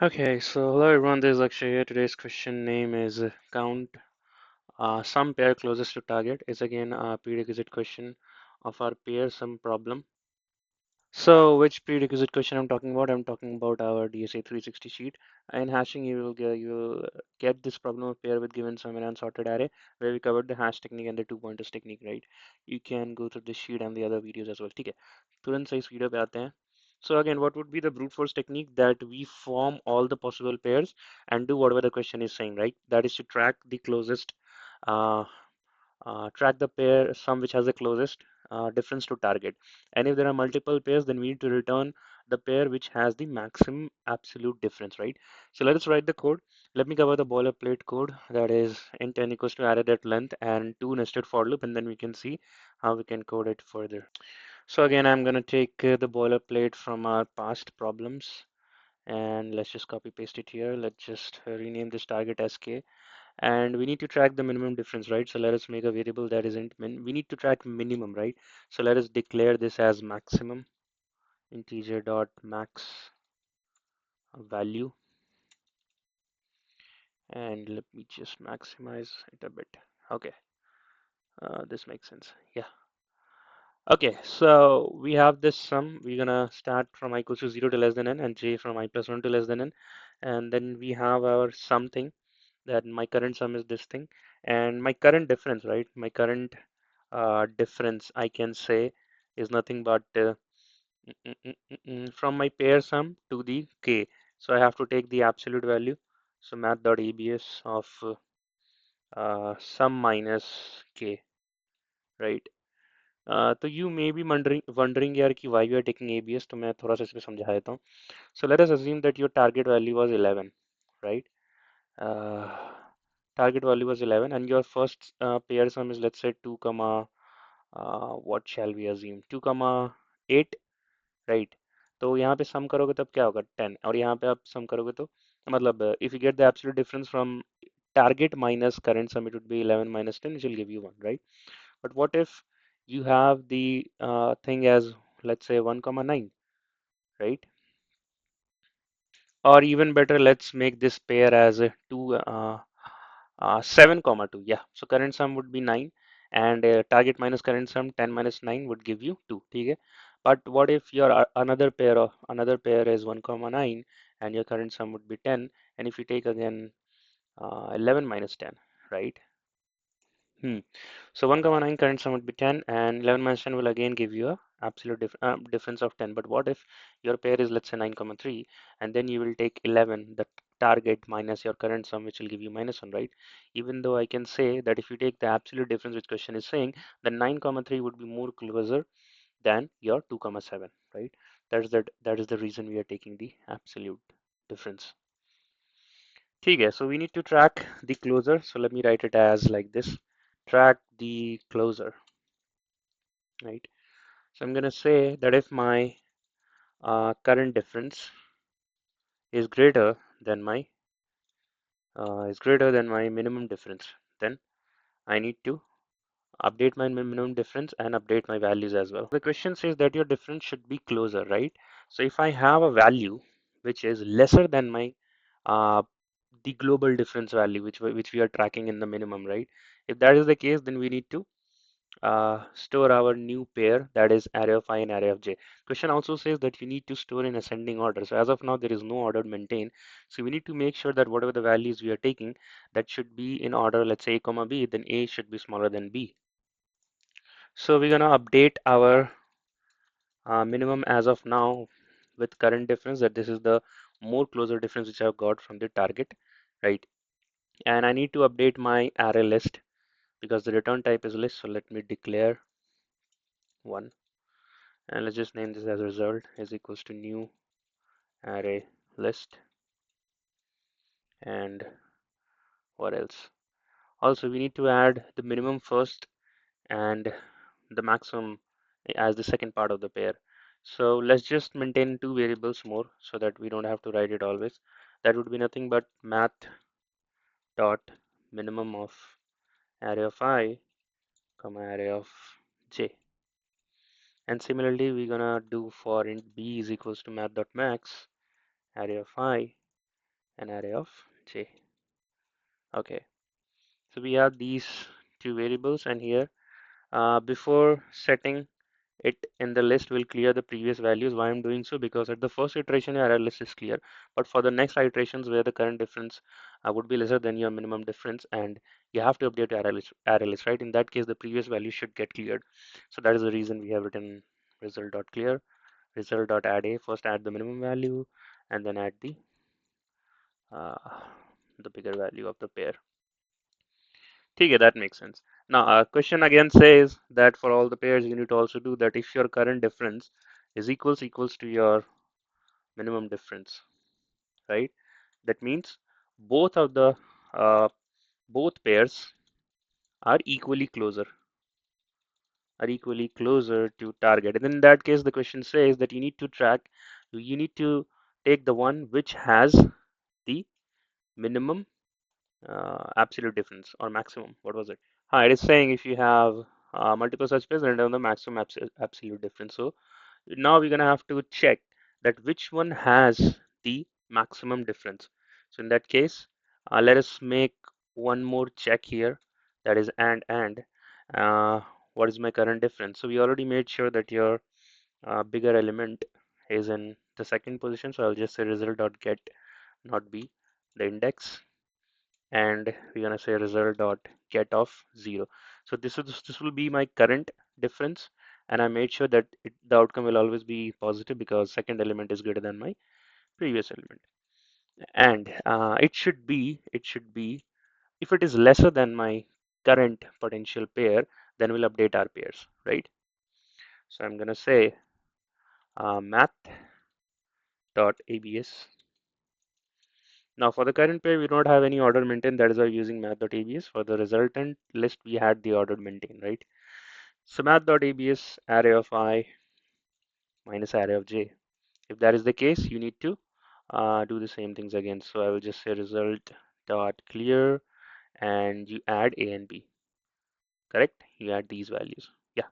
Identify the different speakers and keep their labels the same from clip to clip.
Speaker 1: Okay, so hello everyone, this is Akshay here. Today's question name is count some pair closest to target. Is again a prerequisite question of our pair sum problem. So which prerequisite question I'm talking about? I'm talking about our DSA 360 sheet. In hashing, you will get this problem of pair with given sum and unsorted array, where we covered the hash technique and the two pointers technique, right? You can go through this sheet and the other videos as well. ठीक है, तुरंत से इस video पे आते हैं. So again, what would be the brute force technique? That we form all the possible pairs and do whatever the question is saying, right? That is to track the closest uh, track the pair sum which has the closest difference to target. And if there are multiple pairs, then we need to return the pair which has the maximum absolute difference, right? So let us write the code. Let me cover the boilerplate code, that is int n equals to array that length and two nested for loop, and then we can see how we can code it further. So again, I'm going to take the boilerplate from our past problems, and let's just copy paste it here. Let's just rename this target as k, and we need to track the minimum difference, right? So let us make a variable that is int min. We need to track minimum, right? So let us declare this as maximum integer dot max value, and let me just maximize it a bit. Okay, this makes sense. Yeah. Okay, so we have this sum. We're gonna start from I equals to 0 to less than n and j from I plus 1 to less than n. And then we have our sum thing, that my current sum is this thing. And my current difference, right? My current difference, I can say, is nothing but from my pair sum to the k. So I have to take the absolute value. So math.abs of sum minus k, right? तो you may be wondering यार कि why you are taking ABS, तो मैं थोड़ा सा इसमें समझा देता हूँ. So let us assume that your target value was 11, right? Uh, Target value was 11 and your first pair sum is, let's say, 2 comma what shall we assume, 2 comma 8, right? तो यहाँ पे sum करोगे तब क्या होगा, 10, और यहाँ पे आप sum करोगे तो मतलब if you get the absolute difference from target minus current sum, it would be 11 minus 10, which will give you 1, right? But what if you have the thing as, let's say, 1 comma 9, right? Or even better, let's make this pair as a 2 7 comma 2. Yeah, so current sum would be 9, and target minus current sum 10 minus 9 would give you 2. Okay? But what if your another pair is 1 comma 9 and your current sum would be 10, and if you take again 11 minus 10, right? Hmm. So 1 comma 9 current sum would be 10, and 11 minus 10 will again give you a absolute difference of 10. But what if your pair is, let's say, 9 comma 3, and then you will take 11, the target, minus your current sum, which will give you minus 1, right? Even though I can say that if you take the absolute difference which question is saying, then 9 comma 3 would be more closer than your 2 comma 7, right? That is the reason we are taking the absolute difference. Okay, so we need to track the closer. So let me write it as like this: track the closer, right? So I'm gonna say that if my current difference is greater than my minimum difference, then I need to update my minimum difference and update my values as well. The question says that your difference should be closer, right? So if I have a value which is lesser than my uh, the global difference value which we are tracking in the minimum, right? If that is the case, then we need to store our new pair, that is array of I and array of j. Question also says that you need to store in ascending order. So as of now, there is no order maintained. So we need to make sure that whatever the values we are taking, that should be in order, let's say a comma b, then a should be smaller than b. So we're gonna update our minimum as of now with current difference, that this is the more closer difference which I've got from the target, right? And I need to update my array list because the return type is list. So let me declare one, and let's just name this as result is equals to new array list. And what else? Also, we need to add the minimum first and the maximum as the second part of the pair. So let's just maintain two variables more so that we don't have to write it always. That would be nothing but math dot minimum of array of I comma array of j. And similarly, we're gonna do for int b is equals to math dot max array of I an array of j. Okay, so we have these two variables, and here before setting it in the list will clear the previous values. Why I'm doing so? Because at the first iteration your array list is clear, but for the next iterations where the current difference would be lesser than your minimum difference, and you have to update your array list, right? In that case, the previous value should get cleared. So that is the reason we have written result.clear, result.add a. First add the minimum value, and then add uh, the bigger value of the pair. Okay, that makes sense. Now, question again says that for all the pairs, you need to also do that if your current difference is equals to your minimum difference, right? That means both of the uh, both pairs are equally closer to target. And in that case, the question says that you need to take the one which has the minimum absolute difference or maximum. What was it? It is saying if you have multiple such pairs, then the maximum absolute difference. So now we're gonna have to check that which one has the maximum difference. So in that case, let us make one more check here. That is and uh, what is my current difference? So we already made sure that your bigger element is in the second position. So I'll just say result.get not be the index, and we're gonna say result dot get of 0. So this will be my current difference, and I made sure that the outcome will always be positive because second element is greater than my previous element. And it should be if it is lesser than my current potential pair, then we'll update our pairs, right? So I'm gonna say math.abs. Now for the current pair, we don't have any order maintained. That is why we're using math.abs. For the resultant list, we had the order maintained, right? So math.abs array of I minus array of j. If that is the case, you need to do the same things again. So I will just say result dot clear, and you add a and b. Correct? You add these values. Yeah,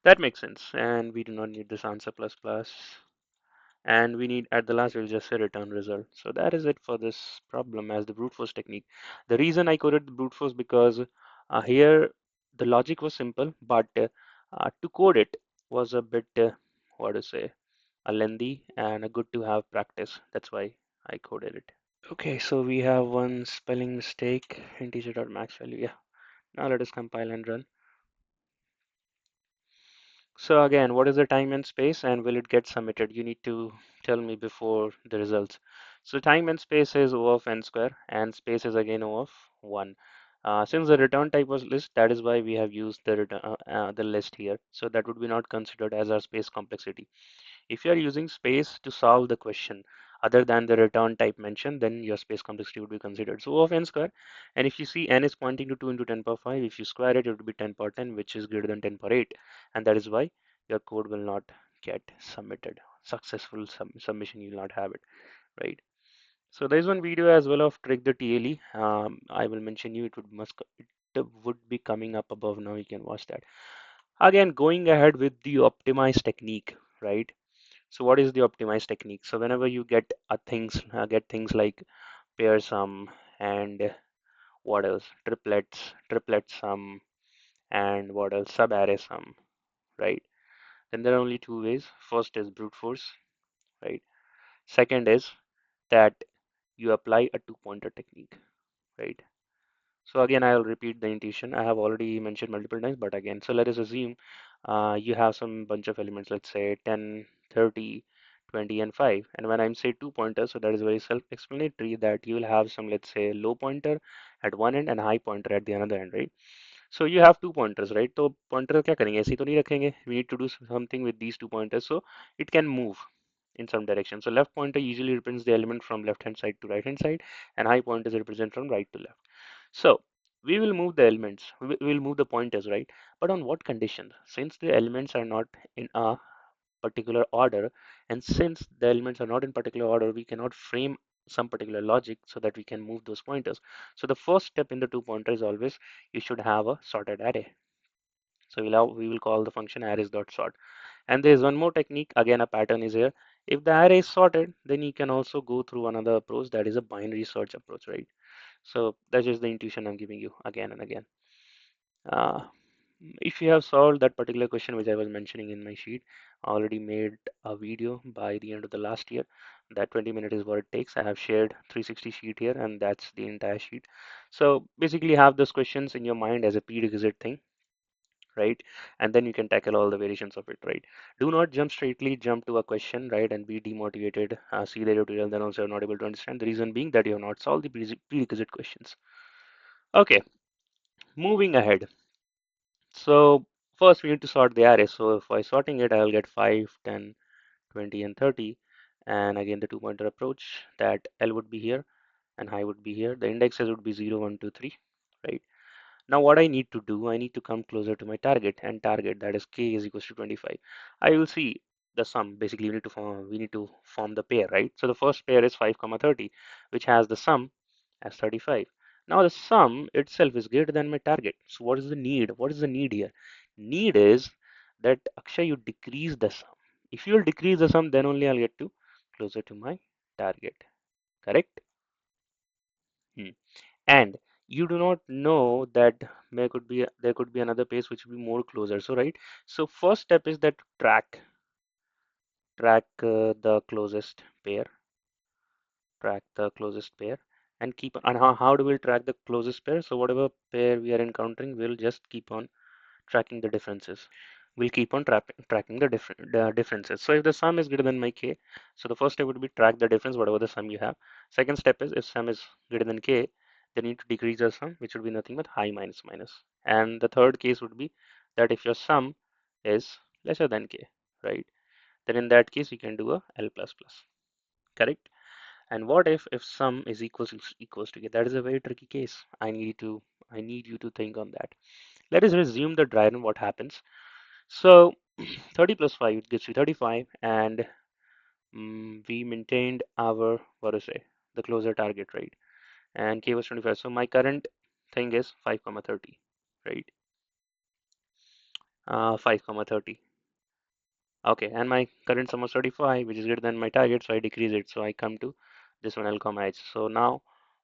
Speaker 1: that makes sense. And we do not need this answer plus plus. And we need at the last we'll just say return result. So that is it for this problem as the brute force technique. The reason I coded the brute force because here the logic was simple, but to code it was a bit what to say a lengthy and a good to have practice. That's why I coded it. Okay, so we have one spelling mistake, integer.max value. Yeah, now let us compile and run. So again, what is the time and space, and will it get submitted? You need to tell me before the results. So time and space is O of n square, and space is again O of 1. Since the return type was list, that is why we have used the list here. So that would be not considered as our space complexity. If you are using space to solve the question other than the return type mentioned, then your space complexity would be considered. So O of n square, and if you see n is pointing to 2 into 10 power 5, if you square it, it would be 10 power 10, which is greater than 10 power 8, and that is why your code will not get submitted. Successful submission, you will not have it, right? So there is one video as well of trick the TLE. I will mention you. It would be coming up above now. You can watch that. Again, going ahead with the optimized technique, right? So what is the optimized technique? So whenever you get things like pair sum and what else? Triplet sum, and what else? Sub-array sum, right? Then there are only two ways. First is brute force, right? Second is that you apply a two-pointer technique, right? So again, I'll repeat the intuition. I have already mentioned multiple times, but again, so let us assume you have some bunch of elements, let's say 10, 30, 20, and 5. And when I'm say two pointers, so that is very self-explanatory that you will have some, let's say, low pointer at one end and high pointer at the other end, right? So you have two pointers, right? तो pointer क्या करेंगे? ऐसे ही तो नहीं रखेंगे. We need to do something with these two pointers so it can move in some direction. So left pointer usually represents the element from left hand side to right hand side, and high pointers represent from right to left. So we will move the elements, we will move the pointers, right? But on what conditions? Since the elements are not in a particular order, and since the elements are not in particular order, we cannot frame some particular logic so that we can move those pointers. So the first step in the two pointer is always you should have a sorted array. So we will call the function arrays.sort. And there is one more technique. Again, a pattern is here. If the array is sorted, then you can also go through another approach, that is a binary search approach, right? So that's just the intuition I'm giving you again and again. Uh, if you have solved that particular question which I was mentioning in my sheet, I already made a video by the end of the last year. That 20 minutes is what it takes. I have shared 360 sheet here, and that's the entire sheet. So basically have those questions in your mind as a prerequisite thing, right? And then you can tackle all the variations of it, right? Do not straightly jump to a question, right, and be demotivated, see the tutorial, then also you're not able to understand. The reason being that you have not solved the prerequisite questions. Okay, moving ahead. So first we need to sort the array. So if by sorting it, I'll get 5, 10, 20, and 30. And again, the two-pointer approach, that L would be here and high would be here. The indexes would be 0, 1, 2, 3, right? Now what I need to do, I need to come closer to my target, and target, that is k is equals to 25. I will see the sum. Basically, we need to form the pair, right? So the first pair is 5 comma 30, which has the sum as 35. Now the sum itself is greater than my target. So what is the need? What is the need here? Need is that Akshay, you decrease the sum. If you'll decrease the sum, then only I'll get to closer to my target. Correct? Hmm. And you do not know that there could be another pace which will be more closer. So right. So first step is that track the closest pair, track the closest pair, and keep. And how do we track the closest pair? So whatever pair we are encountering, we'll just keep on tracking the differences. We'll keep on tracking the differences. So if the sum is greater than my k, so the first step would be track the difference, whatever the sum you have. Second step is if sum is greater than k, then you need to decrease the sum, which would be nothing but high minus minus. And the third case would be that if your sum is lesser than k, right? Then in that case you can do a L plus plus, correct? And what if sum is equals to k? That is a very tricky case. I need you to think on that. Let us resume the dry run. What happens? So 30 plus 5 gives you 35, and we maintained our, what to say, the closer target, right? And k was 25. So my current thing is 5 comma 30, right? 5 comma 30. Okay, and my current sum was 35, which is greater than my target, so I decrease it. So I come to this one, L comma H. So now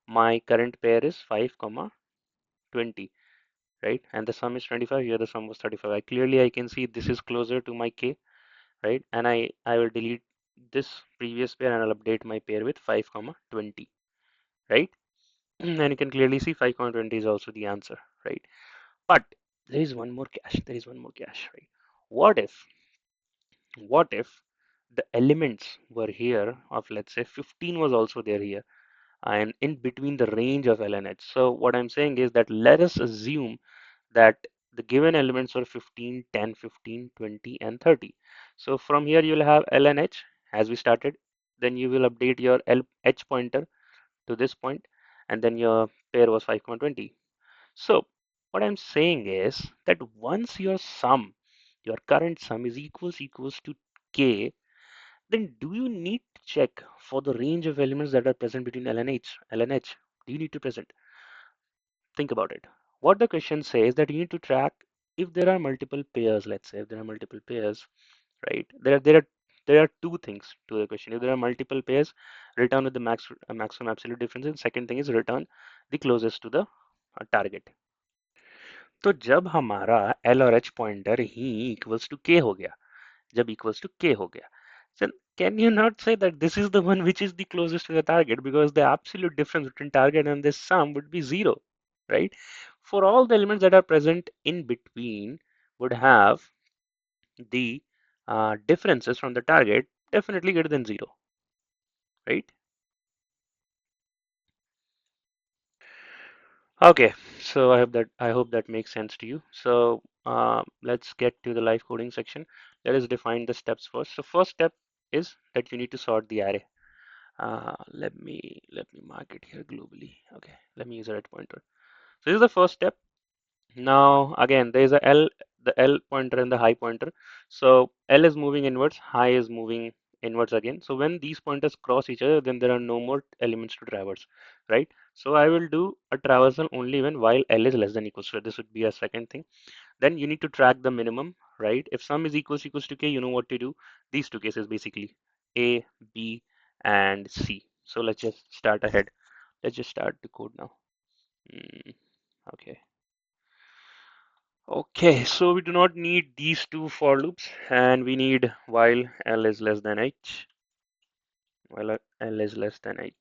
Speaker 1: my current pair is 5 comma 20, right? And the sum is 25. Here the sum was 35. I can see this is closer to my k, right? And I will delete this previous pair and I'll update my pair with 5 comma 20, right? And you can clearly see 5 comma 20 is also the answer, right? But there is one more cache. There is one more cache, right? What if what if the elements were here of, let's say, 15 was also there here and in between the range of L and H? So what I'm saying is that let us assume that the given elements are 15, 10, 15, 20, and 30. So from here you'll have L and H as we started. Then you will update your L H pointer to this point, and then your pair was 5,20. So what I'm saying is that once your current sum is equals to k, then do you need to check for the range of elements that are present between L and H? L and H. Do you need to present? Think about it. What the question says that you need to track if there are multiple pairs, let's say if there are multiple pairs, right? There are two things to the question. If there are multiple pairs, return with the maximum absolute difference. And second thing is return the closest to the target. तो जब हमारा L और H pointer ही equals to K हो गया, जब equals to K हो गया, then can you not say that this is the one which is the closest to the target, because the absolute difference between target and this sum would be zero, right? For all the elements that are present in between would have the differences from the target definitely greater than zero, right? Okay, so I hope that makes sense to you. So let's get to the live coding section. Let us define the steps first. So first step is that you need to sort the array. Let me mark it here globally. Okay, let me use a red pointer. So this is the first step. Now again, there is the L pointer and the high pointer. So L is moving inwards, high is moving inwards again. So when these pointers cross each other, then there are no more elements to traverse, right? So I will do a traversal only when while L is less than equals. So this would be a second thing. Then you need to track the minimum, right? If sum is equals to k, you know what to do. These two cases basically. A, B, and C. So let's just start ahead. Let's just start the code now. Mm, okay. Okay, so we do not need these two for loops, and we need while L is less than H, while L is less than H.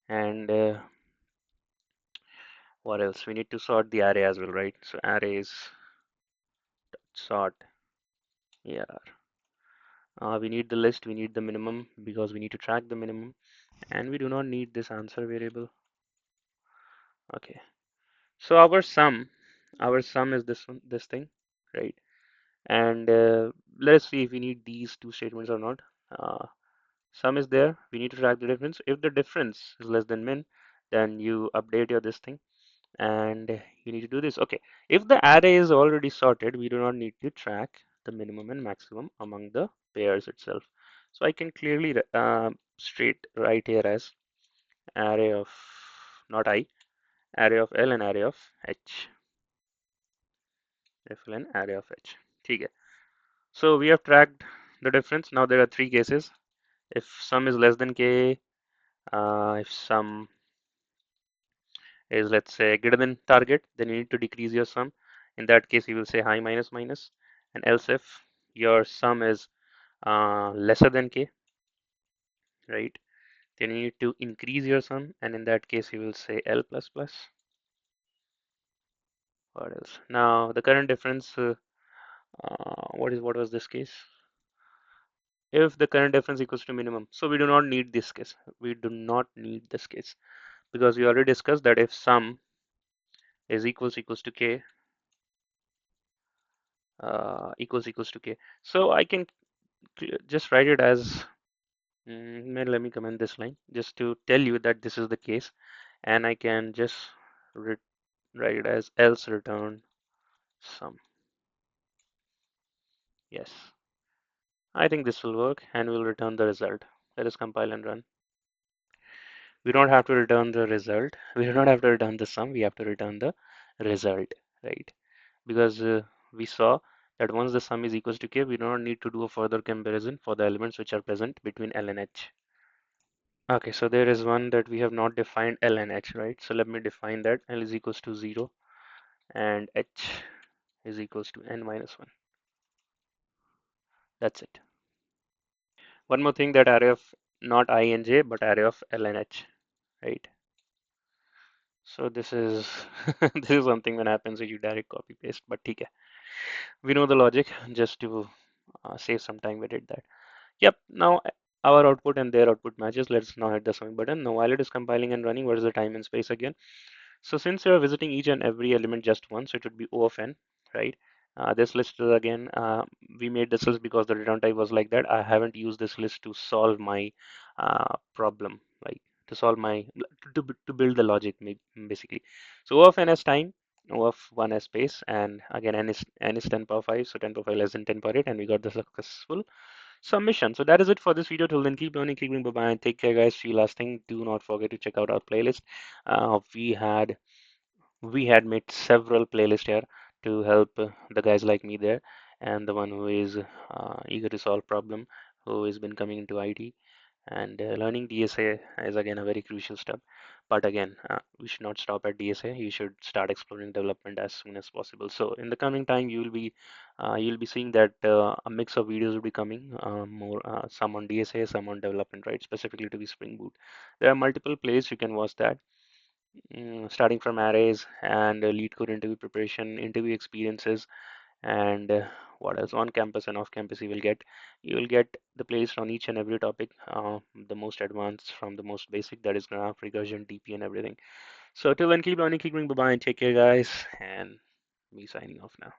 Speaker 1: And what else? We need to sort the array as well, right? So array is sort AR. We need the list, we need the minimum because we need to track the minimum, and we do not need this answer variable. Okay, so our sum is this one, this thing, right? And let's see if we need these two statements or not. Sum is there, we need to track the difference. If the difference is less than min, then you update your this thing, and you need to do this. Okay, if the array is already sorted, we do not need to track the minimum and maximum among the pairs itself. So I can clearly straight write here as array of not I, array of L and array of H. If L and array of H. ठीक है. So we have tracked the difference. Now there are three cases. If sum is less than k, if sum is, let's say, greater than target, then you need to decrease your sum. In that case, you will say high minus minus. And else if your sum is lesser than k, right, then you need to increase your sum. And in that case, you will say L plus plus. What else? Now the current difference, what was this case? If the current difference equals to minimum. So we do not need this case. We do not need this case because we already discussed that if sum is equals to k, equals to k. So I can just write it as, let me comment this line just to tell you that this is the case, and I can just write it as else return sum. Yes, I think this will work, and we'll return the result. Let us compile and run. We don't have to return the result. We do not have to return the sum. We have to return the result, right? Because we saw that once the sum is equals to k, we do not need to do a further comparison for the elements which are present between L and H. Okay, so there is one that we have not defined L and H, right? So let me define that. L is equals to 0 and H is equals to n minus 1. That's it. One more thing, that array of not I and J, but array of L and H, right? So this is this is something that happens when you direct copy paste, but okay. We know the logic. Just to save some time, we did that. Yep, now our output and their output matches. Let's now hit the submit button. Now while it is compiling and running, what is the time and space again? So since you're visiting each and every element just once, so it would be O of n, right? This list is again, we made this list because the return type was like that. I haven't used this list to solve my problem, like to solve my, to build the logic basically. So O of n has time, O of 1 has space, and again n is 10 power 5, so 10 power 5 less than 10 power 8, and we got the successful submission. So that is it for this video. Till then, keep learning, keep learning. Bye bye, and take care, guys. See you last thing. Do not forget to check out our playlist. We had made several playlists here to help the guys like me there, and the one who is eager to solve problem, who has been coming into IT, and learning DSA is again a very crucial step. But again, we should not stop at DSA. You should start exploring development as soon as possible. So in the coming time, you'll be seeing that a mix of videos will be coming, more some on DSA, some on development, right? Specifically to be Spring Boot. There are multiple plays you can watch that, starting from arrays and lead code interview preparation, interview experiences, and what else, on campus and off campus you will get the playlist on each and every topic, the most advanced from the most basic, that is graph, recursion, DP, and everything. So till then, keep learning, keep learning. Bye bye, and take care, guys, and me signing off now.